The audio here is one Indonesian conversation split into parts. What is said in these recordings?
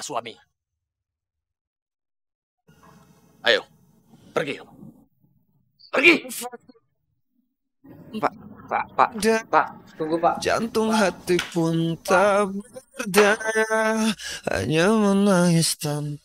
suami. Ayo, pergi. Pergi. Pak, tunggu Pak. Jantung hati pun tak berdaya, hanya menangis tanpa.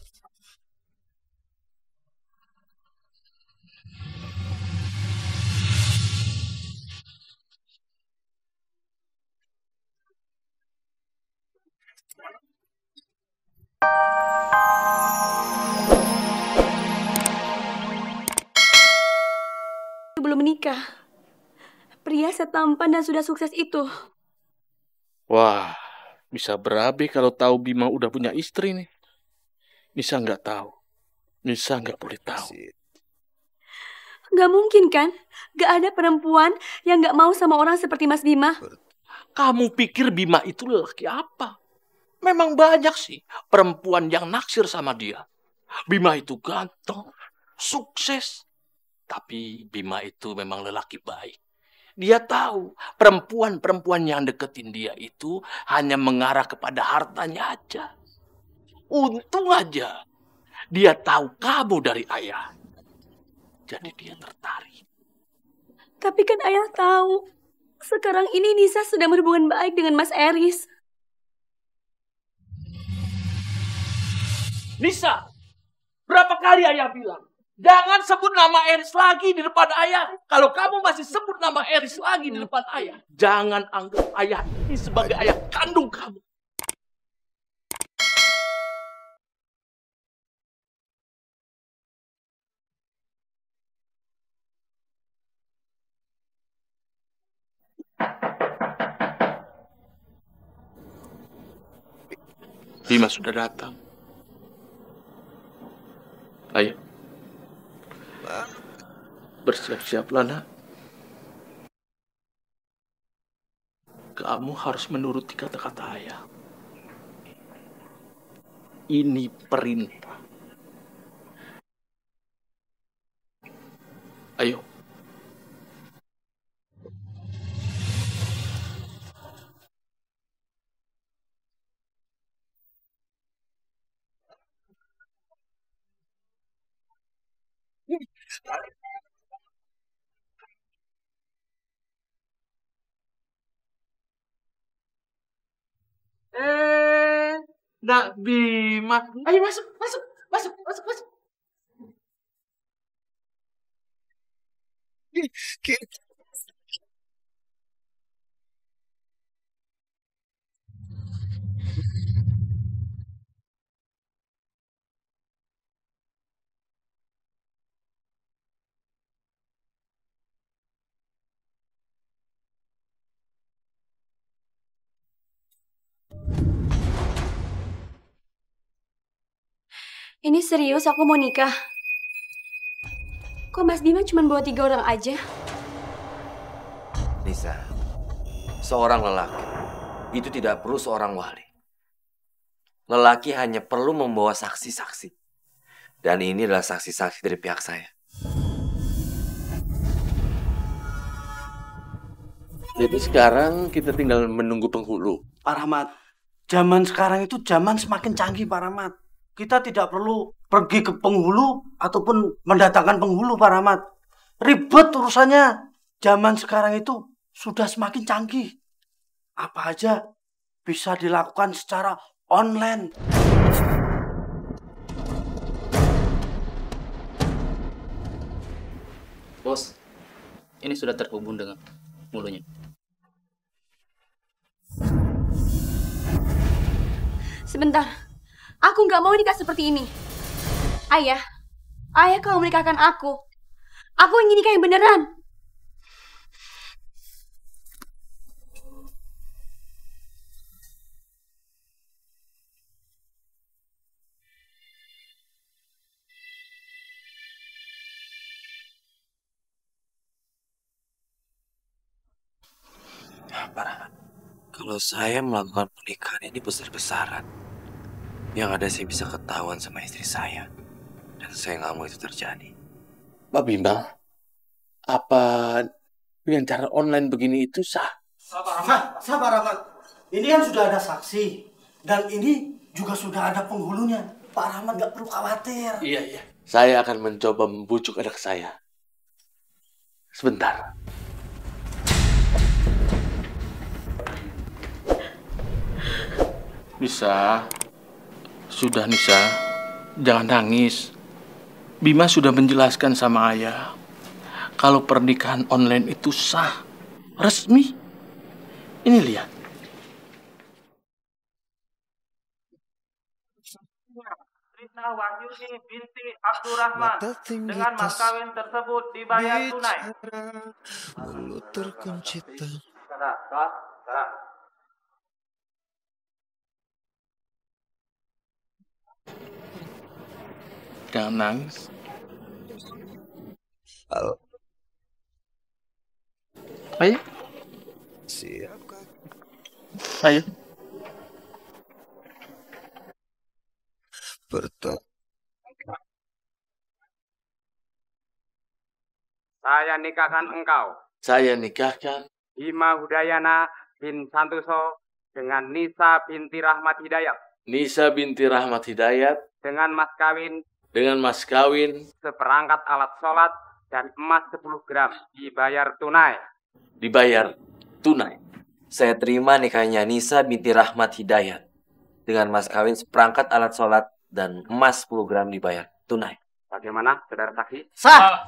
Belum menikah. Pria setampan dan sudah sukses itu. Wah, bisa berabe kalau tahu Bima udah punya istri nih. Nisa nggak tahu. Nisa nggak boleh tahu. Gak mungkin kan? Gak ada perempuan yang gak mau sama orang seperti Mas Bima. Kamu pikir Bima itu lelaki apa? Memang banyak sih perempuan yang naksir sama dia. Bima itu ganteng, sukses. Tapi Bima itu memang lelaki baik. Dia tahu perempuan-perempuan yang deketin dia itu hanya mengarah kepada hartanya aja. Untung aja dia tahu kamu dari ayah. Jadi dia tertarik. Tapi kan ayah tahu. Sekarang ini Nisa sudah berhubungan baik dengan Mas Eris. Nisa, berapa kali ayah bilang? Jangan sebut nama Eris lagi di depan ayah. Kalau kamu masih sebut nama Eris lagi di depan ayah, jangan anggap ayah ini sebagai ayah kandung kamu. Bima sudah datang. Ayo. Bersiap-siaplah, nak. Kamu harus menuruti kata-kata ayah. Ini perintah. Ayo. Nak Bima. Ayo masuk. Ini serius aku mau nikah. Kok Mas Bima cuma bawa 3 orang aja? Nisa, seorang lelaki itu tidak perlu seorang wali. Lelaki hanya perlu membawa saksi-saksi. Dan ini adalah saksi-saksi dari pihak saya. Jadi sekarang kita tinggal menunggu penghulu. Pak Rahmat, zaman sekarang itu zaman semakin canggih Pak Rahmat. Kita tidak perlu pergi ke penghulu ataupun mendatangkan penghulu Pak Rahmat. Ribet urusannya. Zaman sekarang itu sudah semakin canggih. Apa aja bisa dilakukan secara online. Bos, ini sudah terhubung dengan mulunya. Sebentar. Aku nggak mau nikah seperti ini. Ayah kalau menikahkan aku ingin nikah yang beneran. Pak Rahmat, kalau saya melakukan pernikahan ini besar-besaran, yang ada saya bisa ketahuan sama istri saya. Dan saya nggak mau itu terjadi. Pak Bima, apa dengan cara online begini itu sah? Sabar Rahmat. Ini kan sudah ada saksi. Dan ini juga sudah ada penghulunya. Pak Rahmat nggak perlu khawatir. Iya. Saya akan mencoba membujuk anak saya. Sebentar. Nisa, sudah Nisa, jangan nangis. Bima sudah menjelaskan sama ayah kalau pernikahan online itu sah, resmi. Ini lihat. Rina Wahyuni binti Abdurrahman dengan mas kawin tersebut dibayar tunai. Mulut terkunci. Jangan nangis. Ayo. Siapkah Ayo. bertemu? Saya nikahkan engkau, Saya nikahkan Bima Hudayana bin Santoso dengan Nisa binti Rahmat Hidayat Nisa binti Rahmat Hidayat dengan mas kawin seperangkat alat sholat dan emas 10 gram dibayar tunai. Saya terima nikahnya Nisa binti Rahmat Hidayat dengan mas kawin seperangkat alat sholat dan emas 10 gram dibayar tunai. Bagaimana, saudara saksi? Sah.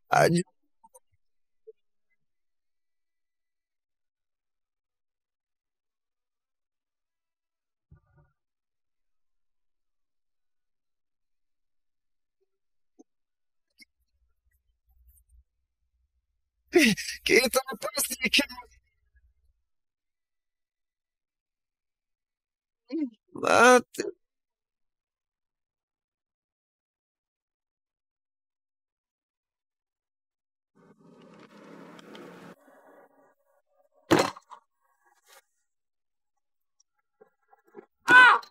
Aja. Kita pastikan mati.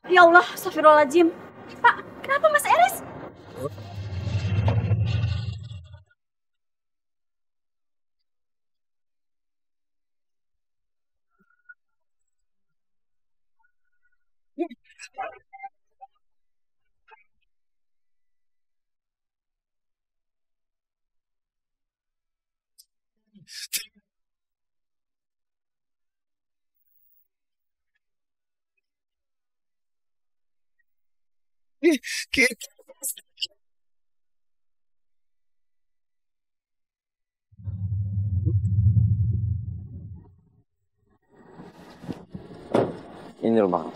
Ya Allah, astagfirullahaladzim. Pak, kenapa Mas Eris? Kita Ini rumah.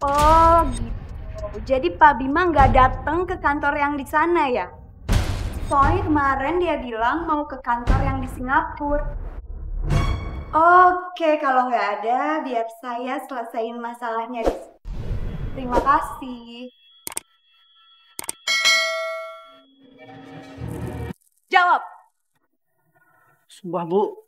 Oh gitu. Jadi Pak Bima nggak datang ke kantor yang di sana ya? Soalnya kemarin dia bilang mau ke kantor yang di Singapura. Oke, kalau nggak ada, biar saya selesaiin masalahnya di sini. Terima kasih. Jawab. Sumpah Bu,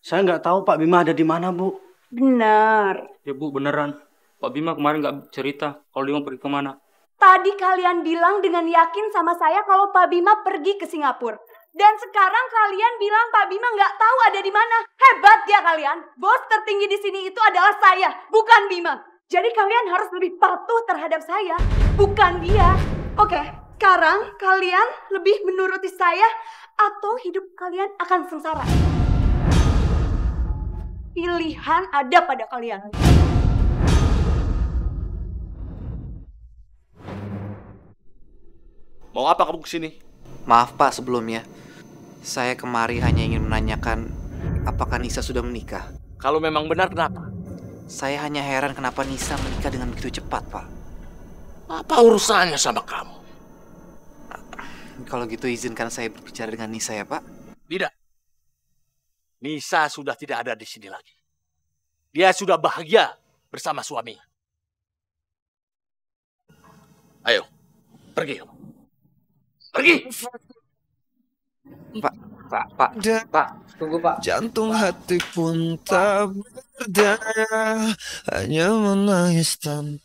saya nggak tahu Pak Bima ada di mana Bu. Benar. Ya Bu, beneran. Pak Bima kemarin nggak cerita kalau dia mau pergi kemana. Tadi kalian bilang dengan yakin sama saya kalau Pak Bima pergi ke Singapura. Dan sekarang kalian bilang Pak Bima nggak tahu ada di mana. Hebat ya kalian. Bos tertinggi di sini itu adalah saya, bukan Bima. Jadi kalian harus lebih patuh terhadap saya, bukan dia. Oke, sekarang kalian lebih menuruti saya atau hidup kalian akan sengsara. Pilihan ada pada kalian. Mau apa kamu kesini? Maaf Pak sebelumnya. Saya kemari hanya ingin menanyakan apakah Nisa sudah menikah. Kalau memang benar, kenapa? Saya hanya heran kenapa Nisa menikah dengan begitu cepat, Pak. Apa urusannya sama kamu? Kalau gitu izinkan saya berbicara dengan Nisa ya, Pak. Tidak. Nisa sudah tidak ada di sini lagi. Dia sudah bahagia bersama suaminya. Ayo, pergi. Pergi! Pak, tunggu Pak. jantung hati pun tak berdaya, hanya menangis tanpa